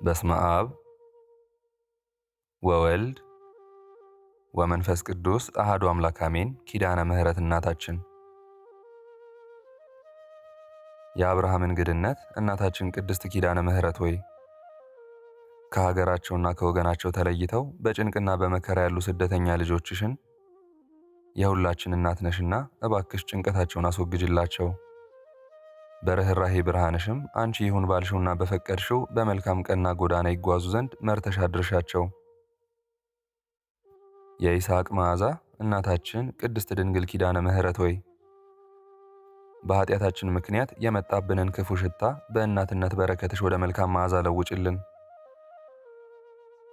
በስመ አብ ወወልድ ወመንፈስ ቅዱስ አሐዱ አምላክ አሜን። ኪዳነ ምሕረት እናታችን የአብርሃም እንግድነት እናታችን ቅድስት ኪዳነ ምሕረት ሆይ ከሀገራቸውና ከወገናቸው ተለይተው በጭንቅና በመከራ ያሉ ስደተኛ ልጆችሽን የሁላችን እናት ነሽና እባክሽ ጭንቀታቸውን አስወግጅላቸው። በርኅራኄ ብርሃንሽም አንቺ ይሁን ባልሽውና በፈቀድሽው በመልካም ቀና ጎዳና ይጓዙ ዘንድ መርተሽ አድርሻቸው። የይስሐቅ መዓዛ እናታችን ቅድስት ድንግል ኪዳነ ምሕረት ሆይ በኃጢአታችን ምክንያት የመጣብንን ክፉ ሽታ በእናትነት በረከትሽ ወደ መልካም መዓዛ ለውጭልን።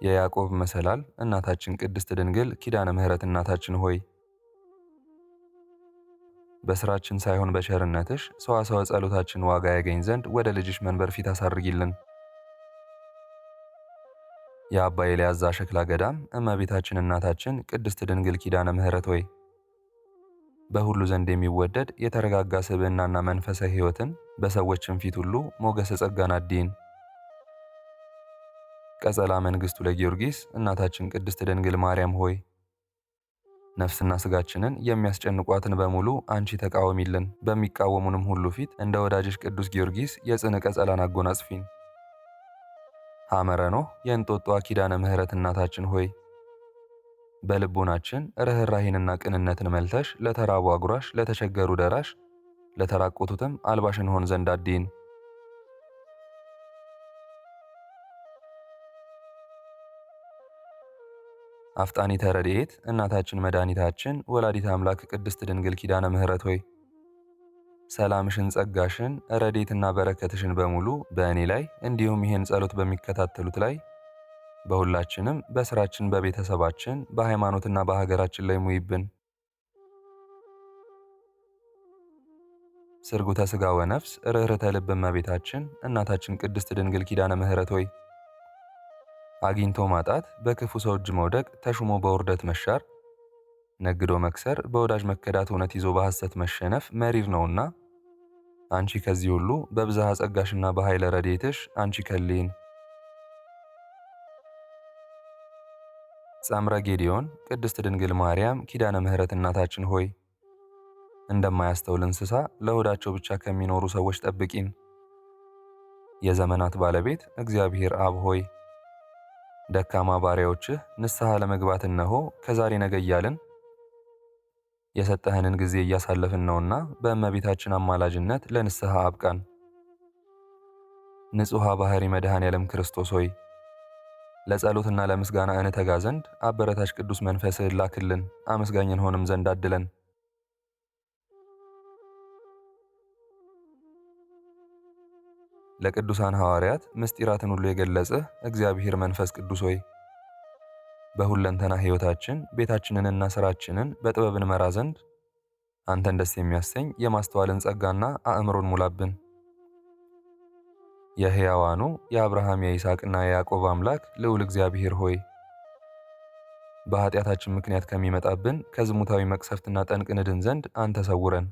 የያዕቆብ መሰላል እናታችን ቅድስት ድንግል ኪዳነ ምሕረት እናታችን ሆይ በስራችን ሳይሆን በቸርነትሽ ሰዋስወ ጸሎታችን ዋጋ ያገኝ ዘንድ ወደ ልጅሽ መንበር ፊት አሳርጊልን። የአባ ኤልያስ ዘአሸክላ ገዳም እመቤታችን እናታችን ቅድስት ድንግል ኪዳነ ምሕረት ሆይ በሁሉ ዘንድ የሚወደድ የተረጋጋ ስብዕናና መንፈሳዊ ሕይወትን በሰዎችም ፊት ሁሉ ሞገሰ ጸጋን አድይን። ቀጸላ መንግሥቱ ለጊዮርጊስ እናታችን ቅድስት ድንግል ማርያም ሆይ ነፍስና ስጋችንን የሚያስጨንቋትን በሙሉ አንቺ ተቃወሚልን። በሚቃወሙንም ሁሉ ፊት እንደ ወዳጅሽ ቅዱስ ጊዮርጊስ የጽን ቀጸላን አጎናጽፊን። ሐመረ ኖህ የእንጦጧ ኪዳነ ምሕረት እናታችን ሆይ በልቦናችን ርኅራኄንና ቅንነትን መልተሽ ለተራቡ አጉራሽ፣ ለተቸገሩ ደራሽ፣ ለተራቆቱትም አልባሽ እንሆን ዘንድ አድይን። አፍጣኒተ ረድኤት እናታችን መድኃኒታችን ወላዲተ አምላክ ቅድስት ድንግል ኪዳነ ምሕረት ሆይ ሰላምሽን፣ ጸጋሽን፣ ረድኤትና በረከትሽን በሙሉ በእኔ ላይ እንዲሁም ይህን ጸሎት በሚከታተሉት ላይ በሁላችንም በስራችን፣ በቤተሰባችን፣ በሃይማኖትና በሀገራችን ላይ ሙይብን። ስርጉተ ሥጋ ወነፍስ ርኅርተ ልብ እመቤታችን እናታችን ቅድስት ድንግል ኪዳነ ምሕረት ሆይ አግኝቶ ማጣት፣ በክፉ ሰው እጅ መውደቅ፣ ተሹሞ በውርደት መሻር፣ ነግዶ መክሰር፣ በወዳጅ መከዳት፣ እውነት ይዞ በሐሰት መሸነፍ መሪር ነውና አንቺ ከዚህ ሁሉ በብዝሃ ጸጋሽና በኃይለ ረድኤትሽ አንቺ ከልይን። ጸምረ ጌዴዎን ቅድስት ድንግል ማርያም ኪዳነ ምሕረት እናታችን ሆይ እንደማያስተውል እንስሳ ለሆዳቸው ብቻ ከሚኖሩ ሰዎች ጠብቂን። የዘመናት ባለቤት እግዚአብሔር አብ ሆይ ደካማ ባሪያዎችህ ንስሐ ለመግባት እነሆ ከዛሬ ነገ እያልን የሰጠህንን ጊዜ እያሳለፍን ነውና በእመቤታችን አማላጅነት ለንስሐ አብቃን። ንጹሐ ባሕሪ መድኃኔ ዓለም ክርስቶስ ሆይ ለጸሎትና ለምስጋና እንተጋ ዘንድ አበረታች ቅዱስ መንፈስህን ላክልን። አመስጋኝ እንሆንም ዘንድ አድለን። ለቅዱሳን ሐዋርያት ምስጢራትን ሁሉ የገለጽህ እግዚአብሔር መንፈስ ቅዱስ ሆይ በሁለንተና ሕይወታችን ቤታችንንና ሥራችንን በጥበብ እንመራ ዘንድ አንተን ደስ የሚያሰኝ የማስተዋልን ጸጋና አእምሮን ሙላብን። የሕያዋኑ የአብርሃም የይስሐቅና የያዕቆብ አምላክ ልዑል እግዚአብሔር ሆይ በኃጢአታችን ምክንያት ከሚመጣብን ከዝሙታዊ መቅሰፍትና ጠንቅ እንድን ዘንድ አንተ ሰውረን።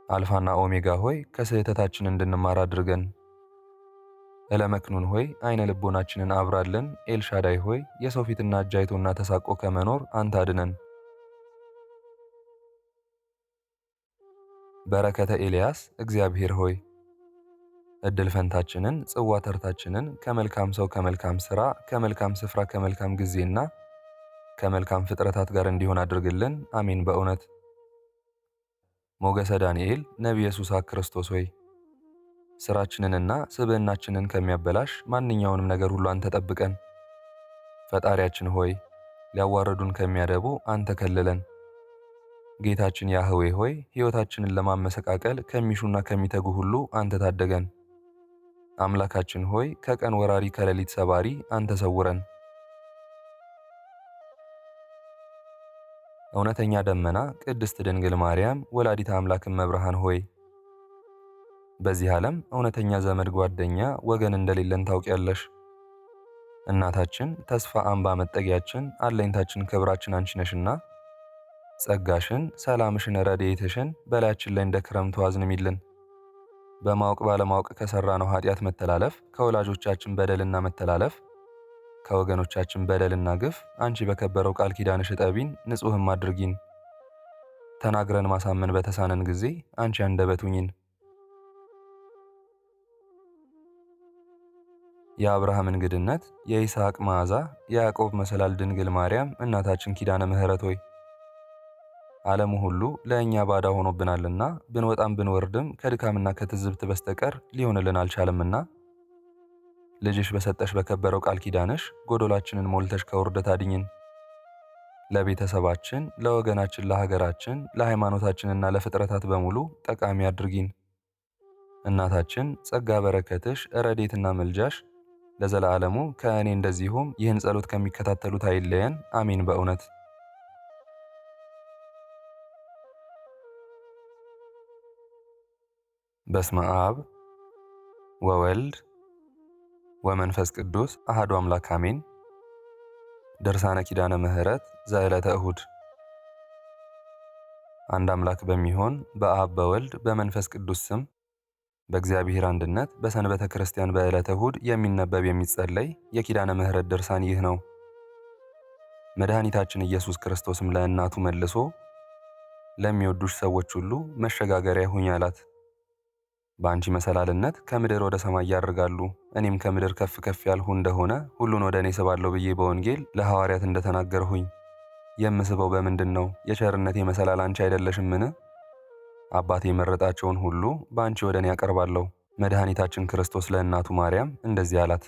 አልፋና ኦሜጋ ሆይ ከስህተታችን እንድንማር አድርገን። እለመክኑን ሆይ አይነ ልቦናችንን አብራልን። ኤልሻዳይ ሆይ የሰው ፊትና እጅ አይቶና ተሳቆ ከመኖር አንተ አድነን። በረከተ ኤልያስ እግዚአብሔር ሆይ እድል ፈንታችንን ጽዋ ተርታችንን ከመልካም ሰው ከመልካም ሥራ ከመልካም ስፍራ ከመልካም ጊዜና ከመልካም ፍጥረታት ጋር እንዲሆን አድርግልን። አሜን። በእውነት ሞገሰ ዳንኤል ነቢየ ሱሳ ክርስቶስ ሆይ ሥራችንንና ስብዕናችንን ከሚያበላሽ ማንኛውንም ነገር ሁሉ አንተ ጠብቀን። ፈጣሪያችን ሆይ ሊያዋርዱን ከሚያደቡ አንተ ከልለን። ጌታችን ያህዌ ሆይ ሕይወታችንን ለማመሰቃቀል ከሚሹና ከሚተጉ ሁሉ አንተ ታደገን። አምላካችን ሆይ ከቀን ወራሪ ከሌሊት ሰባሪ አንተ ሰውረን። እውነተኛ ደመና ቅድስት ድንግል ማርያም ወላዲተ አምላክ እመብርሃን ሆይ በዚህ ዓለም እውነተኛ ዘመድ፣ ጓደኛ፣ ወገን እንደሌለን ታውቂያለሽ። እናታችን ተስፋ አምባ መጠጊያችን አለኝታችን ክብራችን አንቺ ነሽና ጸጋሽን፣ ሰላምሽን፣ ረድኤትሽን በላያችን ላይ እንደ ክረምቱ አዝንሚልን። በማወቅ ባለማወቅ ከሠራነው ኃጢአት መተላለፍ፣ ከወላጆቻችን በደልና መተላለፍ፣ ከወገኖቻችን በደልና ግፍ አንቺ በከበረው ቃል ኪዳንሽ እጠቢን፣ ንጹሕም አድርጊን። ተናግረን ማሳመን በተሳነን ጊዜ አንቺ አንደበት ሁኚን። የአብርሃም እንግድነት፣ የይስሐቅ መዓዛ፣ የያዕቆብ መሰላል ድንግል ማርያም እናታችን ኪዳነ ምሕረት ሆይ ዓለሙ ሁሉ ለእኛ ባዳ ሆኖብናልና ብንወጣም ብንወርድም ከድካምና ከትዝብት በስተቀር ሊሆንልን አልቻለምና ልጅሽ በሰጠሽ በከበረው ቃል ኪዳንሽ ጎዶላችንን ሞልተሽ ከውርደት አድኝን። ለቤተሰባችን፣ ለወገናችን፣ ለሀገራችን፣ ለሃይማኖታችንና ለፍጥረታት በሙሉ ጠቃሚ አድርጊን። እናታችን ጸጋ በረከትሽ፣ ረድኤትና ምልጃሽ ለዘላለሙ ከእኔ እንደዚሁም ይህን ጸሎት ከሚከታተሉት አይለየን። አሜን። በእውነት በስመ አብ ወወልድ ወመንፈስ ቅዱስ አሐዱ አምላክ አሜን። ድርሳነ ኪዳነ ምሕረት ዘዕለተ እሁድ። አንድ አምላክ በሚሆን በአብ በወልድ በመንፈስ ቅዱስ ስም በእግዚአብሔር አንድነት በሰንበተ ክርስቲያን በዕለተ እሁድ የሚነበብ የሚጸለይ የኪዳነ ምሕረት ድርሳን ይህ ነው። መድኃኒታችን ኢየሱስ ክርስቶስም ለእናቱ መልሶ ለሚወዱሽ ሰዎች ሁሉ መሸጋገሪያ ሁኝ አላት። በአንቺ መሰላልነት ከምድር ወደ ሰማይ ያርጋሉ፣ እኔም ከምድር ከፍ ከፍ ያልሁ እንደሆነ ሁሉን ወደ እኔ ስባለሁ ብዬ በወንጌል ለሐዋርያት እንደተናገርሁኝ የምስበው በምንድን ነው? የቸርነቴ መሰላል አንቺ አይደለሽምን? አባቴ የመረጣቸውን ሁሉ በአንቺ ወደ እኔ ያቀርባለሁ። መድኃኒታችን ክርስቶስ ለእናቱ ማርያም እንደዚህ አላት።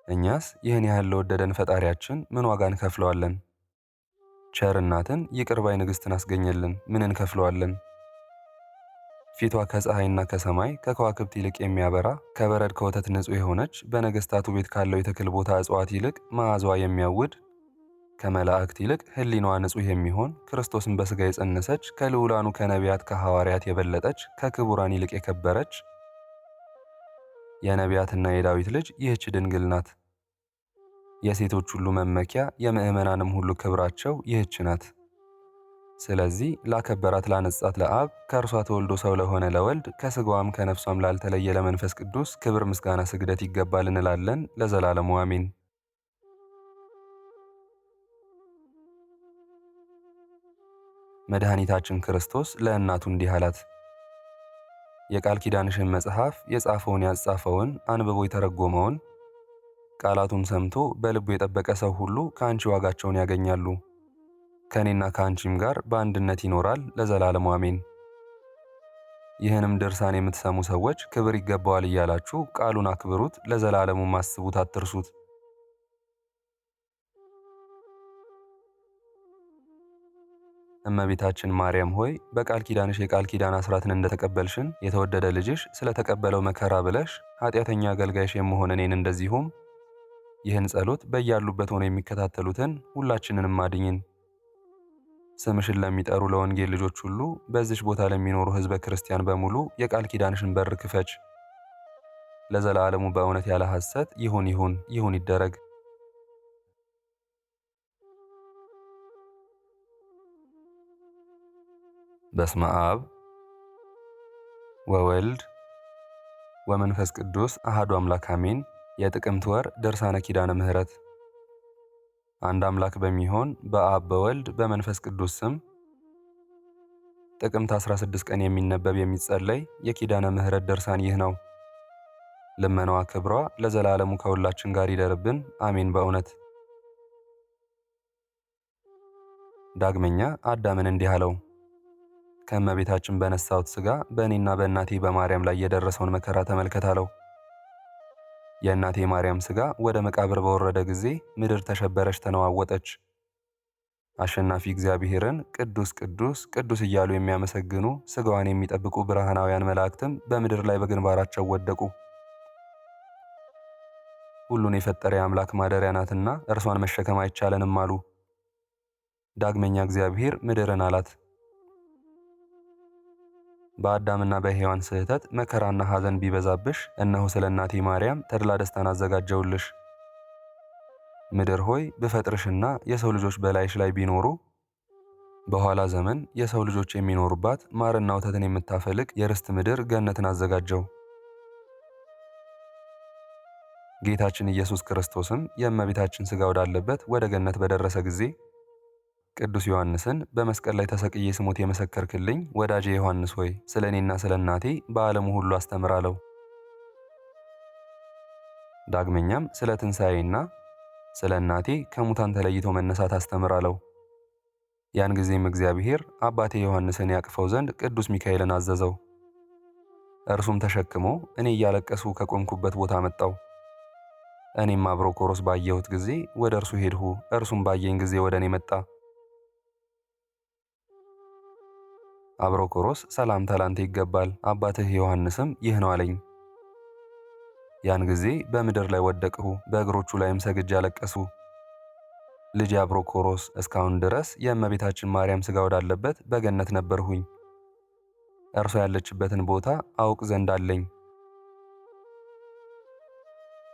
እኛስ ይህን ያህል ለወደደን ፈጣሪያችን ምን ዋጋ እንከፍለዋለን? ቸር እናትን ይቅር ባይ ንግሥትን አስገኘልን፣ ምን እንከፍለዋለን? ፊቷ ከፀሐይና ከሰማይ ከከዋክብት ይልቅ የሚያበራ ከበረድ ከወተት ንጹሕ የሆነች በነገሥታቱ ቤት ካለው የተክል ቦታ እጽዋት ይልቅ መዓዛዋ የሚያውድ ከመላእክት ይልቅ ሕሊናዋ ንጹሕ የሚሆን ክርስቶስን በሥጋ የጸነሰች ከልዑላኑ ከነቢያት ከሐዋርያት የበለጠች ከክቡራን ይልቅ የከበረች የነቢያትና የዳዊት ልጅ ይህች ድንግል ናት። የሴቶች ሁሉ መመኪያ የምእመናንም ሁሉ ክብራቸው ይህች ናት። ስለዚህ ላከበራት ላነጻት ለአብ ከእርሷ ተወልዶ ሰው ለሆነ ለወልድ ከሥጋዋም ከነፍሷም ላልተለየ ለመንፈስ ቅዱስ ክብር ምስጋና ስግደት ይገባል እንላለን ለዘላለሙ አሜን። መድኃኒታችን ክርስቶስ ለእናቱ እንዲህ አላት። የቃል ኪዳንሽን መጽሐፍ የጻፈውን ያጻፈውን አንብቦ የተረጎመውን ቃላቱን ሰምቶ በልቡ የጠበቀ ሰው ሁሉ ከአንቺ ዋጋቸውን ያገኛሉ። ከእኔና ከአንቺም ጋር በአንድነት ይኖራል ለዘላለሙ አሜን። ይህንም ድርሳን የምትሰሙ ሰዎች ክብር ይገባዋል እያላችሁ ቃሉን አክብሩት፣ ለዘላለሙ ማስቡት፣ አትርሱት። እመቤታችን ማርያም ሆይ በቃል ኪዳንሽ የቃል ኪዳን አስራትን እንደተቀበልሽን የተወደደ ልጅሽ ስለተቀበለው መከራ ብለሽ ኃጢአተኛ አገልጋይሽ የምሆን እኔን እንደዚሁም ይህን ጸሎት በያሉበት ሆነው የሚከታተሉትን ሁላችንንም አድኝን። ስምሽን ለሚጠሩ ለወንጌል ልጆች ሁሉ በዚች ቦታ ለሚኖሩ ሕዝበ ክርስቲያን በሙሉ የቃል ኪዳንሽን በር ክፈች። ለዘላለሙ በእውነት ያለ ሐሰት ይሁን ይደረግ። በስመ አብ ወወልድ ወመንፈስ ቅዱስ አሐዱ አምላክ አሜን። የጥቅምት ወር ድርሳነ ኪዳነ ምሕረት። አንድ አምላክ በሚሆን በአብ በወልድ በመንፈስ ቅዱስ ስም ጥቅምት 16 ቀን የሚነበብ የሚጸለይ የኪዳነ ምሕረት ድርሳን ይህ ነው። ልመናዋ ክብሯ ለዘላለሙ ከሁላችን ጋር ይደርብን አሜን። በእውነት ዳግመኛ አዳምን እንዲህ አለው፣ ከእመቤታችን በነሳሁት ሥጋ በእኔና በእናቴ በማርያም ላይ የደረሰውን መከራ ተመልከት አለው። የእናቴ ማርያም ሥጋ ወደ መቃብር በወረደ ጊዜ ምድር ተሸበረች፣ ተነዋወጠች። አሸናፊ እግዚአብሔርን ቅዱስ ቅዱስ ቅዱስ እያሉ የሚያመሰግኑ ሥጋዋን የሚጠብቁ ብርሃናውያን መላእክትም በምድር ላይ በግንባራቸው ወደቁ። ሁሉን የፈጠረ የአምላክ ማደሪያ ናትና እርሷን መሸከም አይቻለንም አሉ። ዳግመኛ እግዚአብሔር ምድርን አላት፣ በአዳምና በሔዋን ስህተት መከራና ሐዘን ቢበዛብሽ እነሆ ስለ እናቴ ማርያም ተድላ ደስታን አዘጋጀውልሽ። ምድር ሆይ ብፈጥርሽና የሰው ልጆች በላይሽ ላይ ቢኖሩ በኋላ ዘመን የሰው ልጆች የሚኖሩባት ማርና ወተትን የምታፈልቅ የርስት ምድር ገነትን አዘጋጀው። ጌታችን ኢየሱስ ክርስቶስም የእመቤታችን ሥጋ ወዳለበት ወደ ገነት በደረሰ ጊዜ ቅዱስ ዮሐንስን በመስቀል ላይ ተሰቅዬ ስሞት የመሰከርክልኝ ወዳጄ ዮሐንስ ሆይ ስለ እኔና ስለ እናቴ በዓለሙ ሁሉ አስተምር አለው። ዳግመኛም ስለ ትንሣኤና ስለ እናቴ ከሙታን ተለይቶ መነሳት አስተምር አለው። ያን ጊዜም እግዚአብሔር አባቴ ዮሐንስን ያቅፈው ዘንድ ቅዱስ ሚካኤልን አዘዘው። እርሱም ተሸክሞ እኔ እያለቀስሁ ከቆምኩበት ቦታ መጣው። እኔም አብሮኮሮስ ባየሁት ጊዜ ወደ እርሱ ሄድሁ፣ እርሱም ባየኝ ጊዜ ወደ እኔ መጣ። አብሮኮሮስ ሰላምታ ላንተ ይገባል፣ አባትህ ዮሐንስም ይህ ነው አለኝ። ያን ጊዜ በምድር ላይ ወደቅሁ፣ በእግሮቹ ላይም ሰግጄ አለቀስሁ። ልጄ አብሮኮሮስ እስካሁን ድረስ የእመቤታችን ማርያም ሥጋ ወዳለበት በገነት ነበርሁኝ። እርሷ ያለችበትን ቦታ አውቅ ዘንድ አለኝ።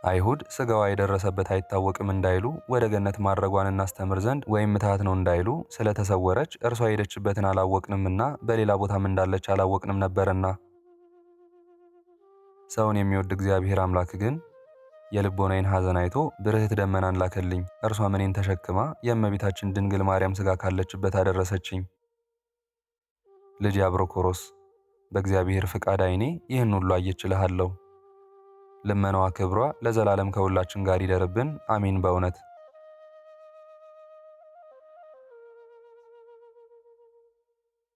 አይሁድ ሥጋዋ የደረሰበት አይታወቅም እንዳይሉ ወደ ገነት ማድረጓን እናስተምር ዘንድ ወይም ምትሃት ነው እንዳይሉ ስለተሰወረች እርሷ የሄደችበትን አላወቅንምና በሌላ ቦታም እንዳለች አላወቅንም ነበርና። ሰውን የሚወድ እግዚአብሔር አምላክ ግን የልቦናዬን ሐዘን አይቶ ብርህት ደመናን ላከልኝ። እርሷም እኔን ተሸክማ የእመቤታችን ድንግል ማርያም ሥጋ ካለችበት አደረሰችኝ። ልጄ አብሮኮሮስ በእግዚአብሔር ፍቃድ ዓይኔ ይህን ሁሉ አየችልሃለሁ። ልመናዋ ክብሯ ለዘላለም ከሁላችን ጋር ይደርብን፣ አሜን። በእውነት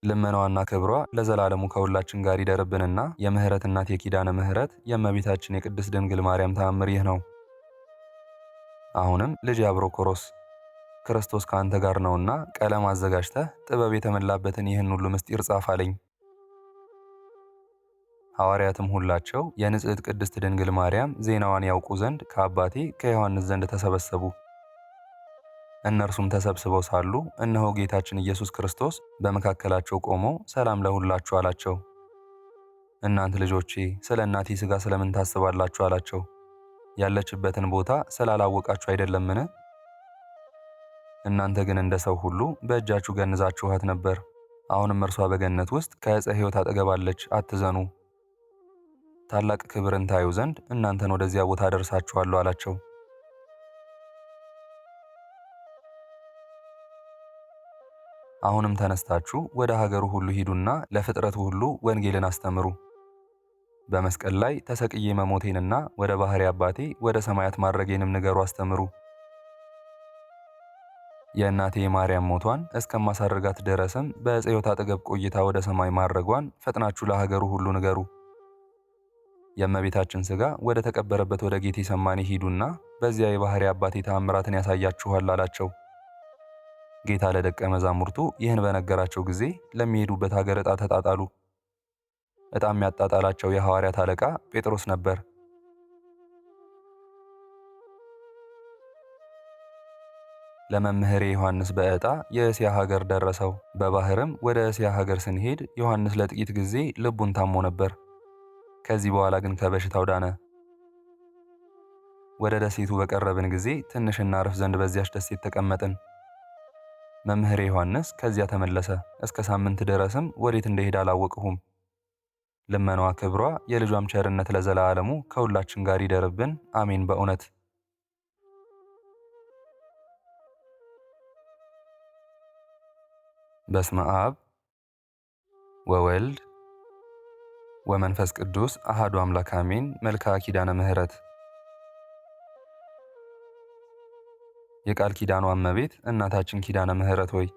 ልመናዋና ክብሯ ለዘላለሙ ከሁላችን ጋር ይደርብንና የምህረት እናት የኪዳነ ምህረት የእመቤታችን የቅድስት ድንግል ማርያም ተአምር ይህ ነው። አሁንም ልጄ አብሮኮሮስ ክርስቶስ ከአንተ ጋር ነውና ቀለም አዘጋጅተህ ጥበብ የተመላበትን ይህን ሁሉ ምስጢር ጻፍ አለኝ። ሐዋርያትም ሁላቸው የንጽሕት ቅድስት ድንግል ማርያም ዜናዋን ያውቁ ዘንድ ከአባቴ ከዮሐንስ ዘንድ ተሰበሰቡ። እነርሱም ተሰብስበው ሳሉ እነሆ ጌታችን ኢየሱስ ክርስቶስ በመካከላቸው ቆሞ ሰላም ለሁላችሁ አላቸው። እናንት ልጆቼ ስለ እናቴ ሥጋ ስለምን ታስባላችሁ አላቸው። ያለችበትን ቦታ ስላላወቃችሁ አይደለምን? እናንተ ግን እንደ ሰው ሁሉ በእጃችሁ ገንዛችኋት ነበር። አሁንም እርሷ በገነት ውስጥ ከዕፀ ሕይወት አጠገባለች፣ አትዘኑ። ታላቅ ክብርን ታዩ ዘንድ እናንተን ወደዚያ ቦታ አደርሳችኋለሁ አላቸው። አሁንም ተነስታችሁ ወደ ሀገሩ ሁሉ ሂዱና ለፍጥረቱ ሁሉ ወንጌልን አስተምሩ። በመስቀል ላይ ተሰቅዬ መሞቴንና ወደ ባሕሪ አባቴ ወደ ሰማያት ማድረጌንም ንገሩ፣ አስተምሩ። የእናቴ የማርያም ሞቷን እስከማሳርጋት ድረስም በዕፀ ሕይወት አጠገብ ቆይታ ወደ ሰማይ ማድረጓን ፈጥናችሁ ለሀገሩ ሁሉ ንገሩ። የእመቤታችን ሥጋ ወደ ተቀበረበት ወደ ጌቴሰማኒ ሂዱና በዚያ የባሕሪ አባቴ ተአምራትን ያሳያችኋል አላቸው። ጌታ ለደቀ መዛሙርቱ ይህን በነገራቸው ጊዜ ለሚሄዱበት ሀገር ዕጣ ተጣጣሉ። ዕጣም ያጣጣላቸው የሐዋርያት አለቃ ጴጥሮስ ነበር። ለመምህሬ ዮሐንስ በዕጣ የእስያ ሀገር ደረሰው። በባሕርም ወደ እስያ ሀገር ስንሄድ ዮሐንስ ለጥቂት ጊዜ ልቡን ታሞ ነበር። ከዚህ በኋላ ግን ከበሽታው ዳነ። ወደ ደሴቱ በቀረብን ጊዜ ትንሽ እናርፍ ዘንድ በዚያች ደሴት ተቀመጥን። መምህሬ ዮሐንስ ከዚያ ተመለሰ። እስከ ሳምንት ድረስም ወዴት እንደሄደ አላወቅሁም። ልመናዋ ክብሯ የልጇም ቸርነት ለዘላለሙ ከሁላችን ጋር ይደርብን፣ አሜን። በእውነት በስመ አብ ወወልድ ወመንፈስ ቅዱስ አሃዱ አምላክ አሜን። መልክዓ ኪዳነ ምህረት የቃል ኪዳኗ እመቤት እናታችን ኪዳነ ምህረት ሆይ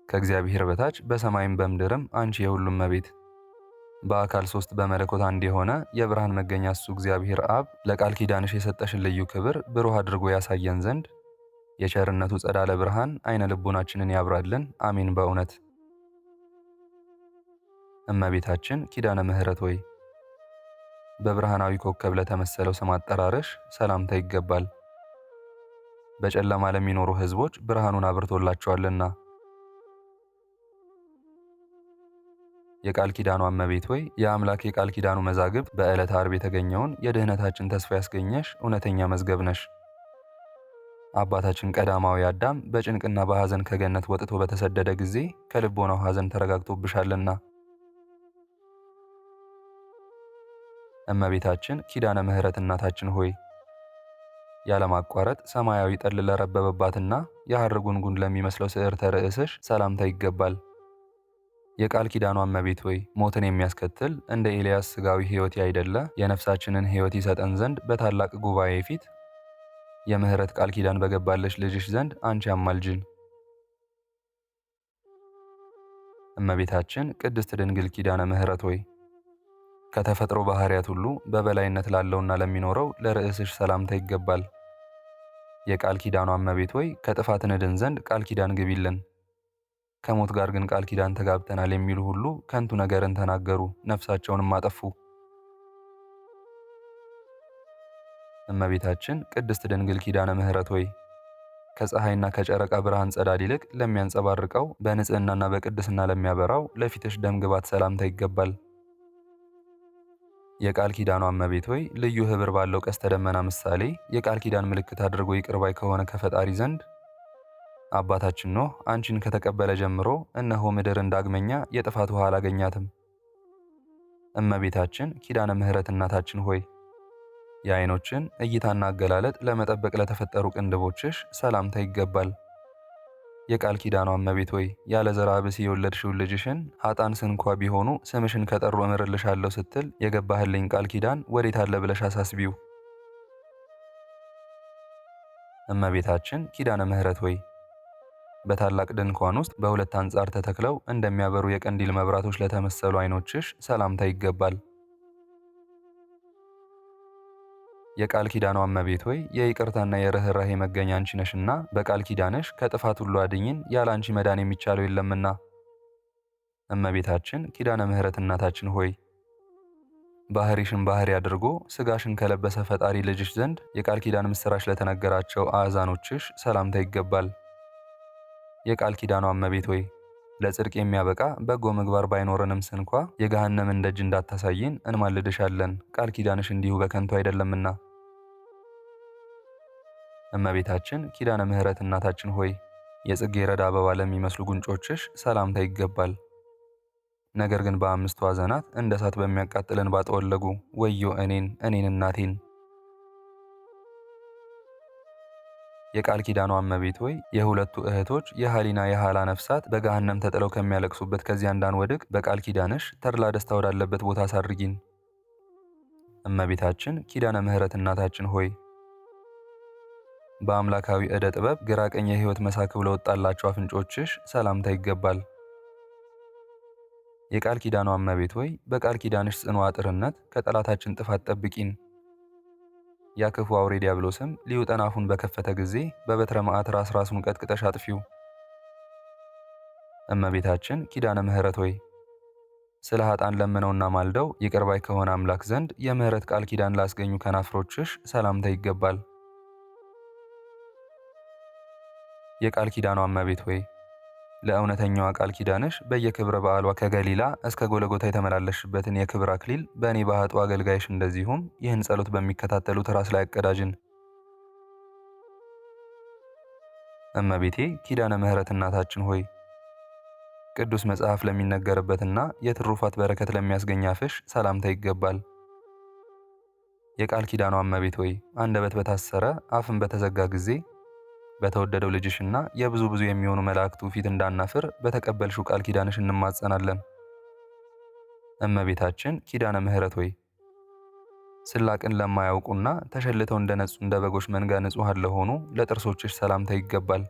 ከእግዚአብሔር በታች በሰማይም በምድርም አንቺ የሁሉም እመቤት በአካል ሶስት በመለኮት አንድ የሆነ የብርሃን መገኛ እሱ እግዚአብሔር አብ ለቃል ኪዳንሽ የሰጠሽን ልዩ ክብር ብሩህ አድርጎ ያሳየን ዘንድ የቸርነቱ ጸዳለ ብርሃን አይነ ልቦናችንን ያብራልን፣ አሜን። በእውነት እመቤታችን ኪዳነ ምህረት ሆይ በብርሃናዊ ኮከብ ለተመሰለው ስም አጠራርሽ ሰላምታ ይገባል። በጨለማ ለሚኖሩ ሕዝቦች ብርሃኑን አብርቶላቸዋልና። የቃል ኪዳኗ እመቤት ሆይ የአምላክ የቃል ኪዳኑ መዛግብት በዕለተ ዓርብ የተገኘውን የድኅነታችን ተስፋ ያስገኘሽ እውነተኛ መዝገብ ነሽ። አባታችን ቀዳማዊ አዳም በጭንቅና በሐዘን ከገነት ወጥቶ በተሰደደ ጊዜ ከልቦናው ሐዘን ተረጋግቶብሻልና። እመቤታችን ኪዳነ ምሕረት እናታችን ሆይ ያለማቋረጥ ሰማያዊ ጠል ለረበበባትና የሐር ጉንጉን ለሚመስለው ስዕርተ ርዕስሽ ሰላምታ ይገባል። የቃል ኪዳኗ እመቤት ሆይ ሞትን የሚያስከትል እንደ ኤልያስ ሥጋዊ ሕይወት ያይደለ የነፍሳችንን ሕይወት ይሰጠን ዘንድ በታላቅ ጉባኤ ፊት የምሕረት ቃል ኪዳን በገባለሽ ልጅሽ ዘንድ አንቺ አማልጅን። እመቤታችን ቅድስት ድንግል ኪዳነ ምሕረት ሆይ ከተፈጥሮ ባሕርያት ሁሉ በበላይነት ላለውና ለሚኖረው ለርዕስሽ ሰላምታ ይገባል። የቃል ኪዳኗ እመቤት ሆይ ከጥፋት እንድን ዘንድ ቃል ኪዳን ግቢልን። ከሞት ጋር ግን ቃል ኪዳን ተጋብተናል የሚሉ ሁሉ ከንቱ ነገርን ተናገሩ፣ ነፍሳቸውንም አጠፉ። እመቤታችን ቅድስት ድንግል ኪዳነ ምሕረት ሆይ ከፀሐይና ከጨረቃ ብርሃን ጸዳል ይልቅ ለሚያንጸባርቀው በንጽህናና በቅድስና ለሚያበራው ለፊትሽ ደም ግባት ሰላምታ ይገባል። የቃል ኪዳኗ እመቤት ሆይ ልዩ ኅብር ባለው ቀስተ ደመና ምሳሌ የቃል ኪዳን ምልክት አድርጎ ይቅር ባይ ከሆነ ከፈጣሪ ዘንድ አባታችን ኖህ አንቺን ከተቀበለ ጀምሮ እነሆ ምድርን ዳግመኛ የጥፋት ውሃ አላገኛትም። እመቤታችን ኪዳነ ምሕረት እናታችን ሆይ የዓይኖችን እይታና አገላለጥ ለመጠበቅ ለተፈጠሩ ቅንድቦችሽ ሰላምታ ይገባል። የቃል ኪዳኗ እመቤት ሆይ ያለ ዘርአ ብእሲ የወለድሽውን ልጅሽን ኃጥአን ስንኳ ቢሆኑ ስምሽን ከጠሩ እምርልሻለሁ ስትል የገባህልኝ ቃል ኪዳን ወዴት አለ ብለሽ አሳስቢው። እመቤታችን ኪዳነ ምሕረት ሆይ በታላቅ ድንኳን ውስጥ በሁለት አንጻር ተተክለው እንደሚያበሩ የቀንዲል መብራቶች ለተመሰሉ ዓይኖችሽ ሰላምታ ይገባል። የቃል ኪዳኗ እመቤት ሆይ የይቅርታና የርኅራኄ መገኛ አንቺ ነሽና በቃል ኪዳንሽ ከጥፋት ሁሉ አድኝን፣ ያለ አንቺ መዳን የሚቻለው የለምና። እመቤታችን ኪዳነ ምሕረት እናታችን ሆይ ባሕሪሽን ባሕሪ አድርጎ ሥጋሽን ከለበሰ ፈጣሪ ልጅሽ ዘንድ የቃል ኪዳን ምስራች ለተነገራቸው አእዛኖችሽ ሰላምታ ይገባል። የቃል ኪዳኗ እመቤት ሆይ ለጽድቅ የሚያበቃ በጎ ምግባር ባይኖረንም ስንኳ የገሃነምን ደጅ እንዳታሳይን እንማልድሻለን፣ ቃል ኪዳንሽ እንዲሁ በከንቱ አይደለምና። እመቤታችን ኪዳነ ምሕረት እናታችን ሆይ የጽጌረዳ አበባ ለሚመስሉ ጉንጮችሽ ሰላምታ ይገባል። ነገር ግን በአምስቱ ሐዘናት እንደ እሳት በሚያቃጥለን ባጠወለጉ ወዮ እኔን እናቴን። የቃል ኪዳኗ እመቤት ሆይ የሁለቱ እህቶች የሃሊና የሃላ ነፍሳት በገሃነም ተጥለው ከሚያለቅሱበት ከዚያ እንዳንወድቅ በቃል ኪዳንሽ ተድላ ደስታ ወዳለበት ቦታ አሳርጊን። እመቤታችን ኪዳነ ምሕረት እናታችን ሆይ በአምላካዊ ዕደ ጥበብ ግራ ቀኝ የሕይወት መሳክብ ለወጣላቸው አፍንጮችሽ ሰላምታ ይገባል። የቃል ኪዳኗ እመቤት ሆይ በቃል ኪዳንሽ ጽኑ አጥርነት ከጠላታችን ጥፋት ጠብቂን። ያ ክፉ አውሬ ዲያብሎስም ሊውጠን አፉን በከፈተ ጊዜ በበትረ መዓት ራሱን ቀጥቅጠሽ አጥፊው። እመቤታችን ኪዳነ ምሕረት ሆይ ስለ ኃጥአን ለምነውና ማልደው ይቅር ባይ ከሆነ አምላክ ዘንድ የምሕረት ቃል ኪዳን ላስገኙ ከናፍሮችሽ ሰላምታ ይገባል። የቃል ኪዳኗ እመቤት ሆይ ለእውነተኛዋ ቃል ኪዳንሽ በየክብረ በዓሏ ከገሊላ እስከ ጎለጎታ የተመላለሽበትን የክብር አክሊል በእኔ በኃጥኡ አገልጋይሽ እንደዚሁም ይህን ጸሎት በሚከታተሉት ራስ ላይ አቀዳጅን። እመቤቴ ኪዳነ ምሕረት እናታችን ሆይ ቅዱስ መጽሐፍ ለሚነገርበትና የትሩፋት በረከት ለሚያስገኝ አፍሽ ሰላምታ ይገባል። የቃል ኪዳኗ እመቤት ሆይ አንደበት በታሰረ አፍን በተዘጋ ጊዜ በተወደደው ልጅሽና የብዙ የሚሆኑ መላእክቱ ፊት እንዳናፍር በተቀበልሽው ቃል ኪዳንሽ እንማጸናለን። እመቤታችን ኪዳነ ምሕረት ሆይ ስላቅን ለማያውቁና ተሸልተው እንደነጹ እንደ በጎች መንጋ ንጹሐን ለሆኑ ለጥርሶችሽ ሰላምታ ይገባል።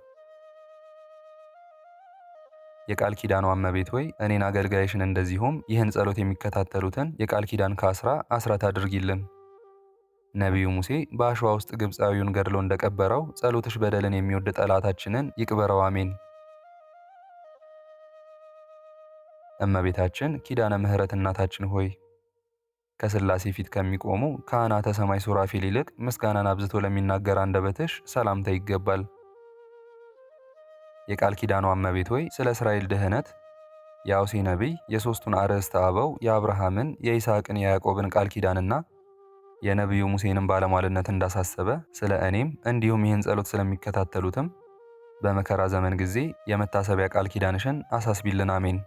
የቃል ኪዳኗ እመቤት ሆይ እኔን አገልጋይሽን እንደዚሁም ይህን ጸሎት የሚከታተሉትን የቃል ኪዳን ካስራ አስራት አድርጊልን። ነቢዩ ሙሴ በአሸዋ ውስጥ ግብፃዊውን ገድሎ እንደቀበረው ጸሎትሽ በደልን የሚወድ ጠላታችንን ይቅበረው፣ አሜን። እመቤታችን ኪዳነ ምሕረት እናታችን ሆይ ከሥላሴ ፊት ከሚቆሙ ካህናተ ሰማይ ሱራፌል ይልቅ ምስጋናን አብዝቶ ለሚናገር አንደበትሽ ሰላምታ ይገባል። የቃል ኪዳኗ እመቤት ሆይ ስለ እስራኤል ድህነት የአውሴ ነቢይ የሦስቱን አርዕስተ አበው የአብርሃምን፣ የይስሐቅን፣ የያዕቆብን ቃል ኪዳንና የነቢዩ ሙሴንም ባለሟልነት እንዳሳሰበ ስለ እኔም እንዲሁም ይህን ጸሎት ስለሚከታተሉትም በመከራ ዘመን ጊዜ የመታሰቢያ ቃል ኪዳንሽን አሳስቢልን። አሜን።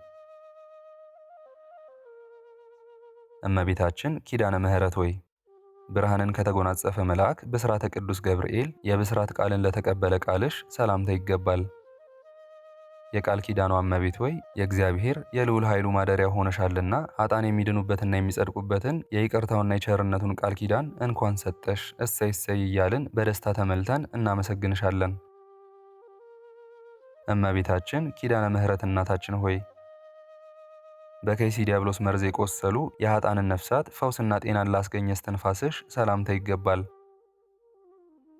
እመቤታችን ኪዳነ ምሕረት ሆይ ብርሃንን ከተጎናጸፈ መልአክ ብስራተ ቅዱስ ገብርኤል የብስራት ቃልን ለተቀበለ ቃልሽ ሰላምታ ይገባል። የቃል ኪዳኗ እመቤት ሆይ የእግዚአብሔር የልዑል ኃይሉ ማደሪያ ሆነሻልና ኃጥአን የሚድኑበትና የሚጸድቁበትን የይቅርታውና የቸርነቱን ቃል ኪዳን እንኳን ሰጠሽ። እሰይ እሰይ እያልን በደስታ ተመልተን እናመሰግንሻለን። እመቤታችን ኪዳነ ምሕረት እናታችን ሆይ በከይሲ ዲያብሎስ መርዝ የቆሰሉ የኃጥአንን ነፍሳት ፈውስና ጤናን ላስገኘ እስትንፋስሽ ሰላምታ ይገባል።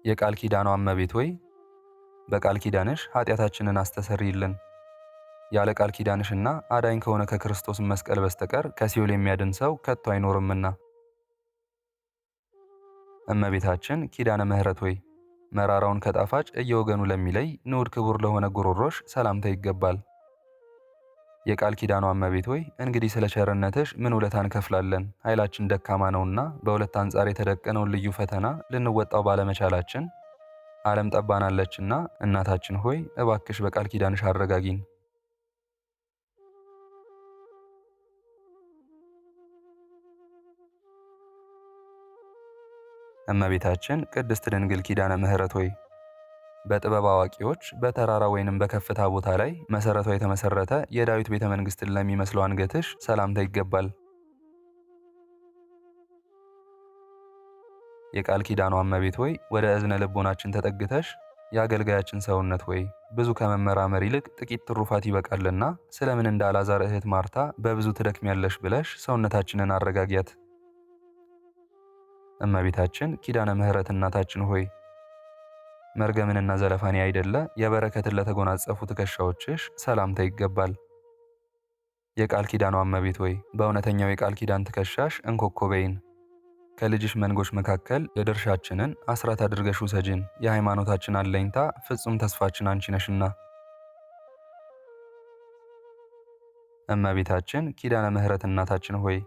የቃል ኪዳኗ እመቤት ሆይ በቃል ኪዳንሽ ኃጢአታችንን አስተሰርይልን። ያለ ቃል ኪዳንሽና አዳኝ ከሆነ ከክርስቶስ መስቀል በስተቀር ከሲኦል የሚያድን ሰው ከቶ አይኖርምና። እመቤታችን ኪዳነ ምሕረት ሆይ መራራውን ከጣፋጭ እየወገኑ ለሚለይ ንዑድ ክቡር ለሆነ ጉሮሮሽ ሰላምታ ይገባል። የቃል ኪዳኗ እመቤት ሆይ እንግዲህ ስለ ቸርነትሽ ምን ውለታ እንከፍላለን? ኃይላችን ደካማ ነውና በሁለት አንጻር የተደቀነውን ልዩ ፈተና ልንወጣው ባለመቻላችን ዓለም ጠባናለችና እናታችን ሆይ እባክሽ በቃል ኪዳንሽ አረጋጊን። እመቤታችን ቅድስት ድንግል ኪዳነ ምሕረት ሆይ በጥበብ አዋቂዎች በተራራ ወይንም በከፍታ ቦታ ላይ መሰረቷ የተመሰረተ የዳዊት ቤተ መንግስትን ለሚመስለው አንገትሽ ሰላምታ ይገባል። የቃል ኪዳኗ እመቤት ሆይ ወደ እዝነ ልቦናችን ተጠግተሽ የአገልጋያችን ሰውነት ሆይ ብዙ ከመመራመር ይልቅ ጥቂት ትሩፋት ይበቃልና ስለምን እንደ አልዓዛር እህት ማርታ በብዙ ትደክሚያለሽ ብለሽ ሰውነታችንን አረጋጊያት። እመቤታችን ኪዳነ ምሕረት እናታችን ሆይ መርገምንና ዘለፋን ያይደለ የበረከትን ለተጎናጸፉ ትከሻዎችሽ ሰላምታ ይገባል። የቃል ኪዳኗ እመቤት ሆይ በእውነተኛው የቃል ኪዳን ትከሻሽ እንኮኮበይን። ከልጅሽ መንጎች መካከል የድርሻችንን አስራት አድርገሽ ውሰጂን። የሃይማኖታችን አለኝታ ፍጹም ተስፋችን አንቺ ነሽና። እመቤታችን ኪዳነ ምሕረት እናታችን ሆይ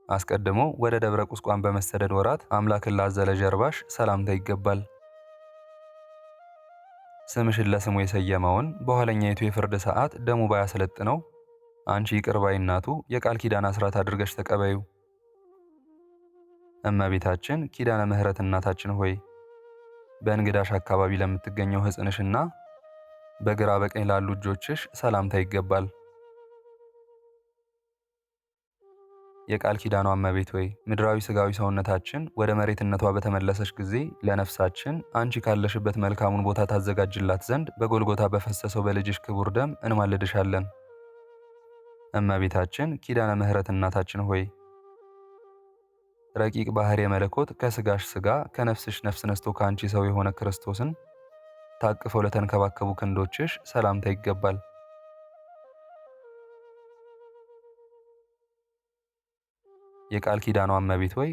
አስቀድሞ ወደ ደብረ ቁስቋም በመሰደድ ወራት አምላክን ላዘለ ጀርባሽ ሰላምታ ይገባል። ስምሽን ለስሙ የሰየመውን በኋለኛይቱ የፍርድ ሰዓት ደሙ ባያሰለጥነው አንቺ ይቅር ባይ እናቱ የቃል ኪዳን አስራት አድርገሽ ተቀበዩ። እመቤታችን ኪዳነ ምሕረት እናታችን ሆይ በእንግዳሽ አካባቢ ለምትገኘው ሕፅንሽና በግራ በቀኝ ላሉ እጆችሽ ሰላምታ ይገባል። የቃል ኪዳኗ እመቤት ሆይ ምድራዊ ሥጋዊ ሰውነታችን ወደ መሬትነቷ በተመለሰች ጊዜ ለነፍሳችን አንቺ ካለሽበት መልካሙን ቦታ ታዘጋጅላት ዘንድ በጎልጎታ በፈሰሰው በልጅሽ ክቡር ደም እንማልድሻለን። እመቤታችን ኪዳነ ምሕረት እናታችን ሆይ ረቂቅ ባህር የመለኮት ከሥጋሽ ሥጋ ከነፍስሽ ነፍስ ነስቶ ከአንቺ ሰው የሆነ ክርስቶስን ታቅፈው ለተንከባከቡ ክንዶችሽ ሰላምታ ይገባል። የቃል ኪዳኗ እመቤት ሆይ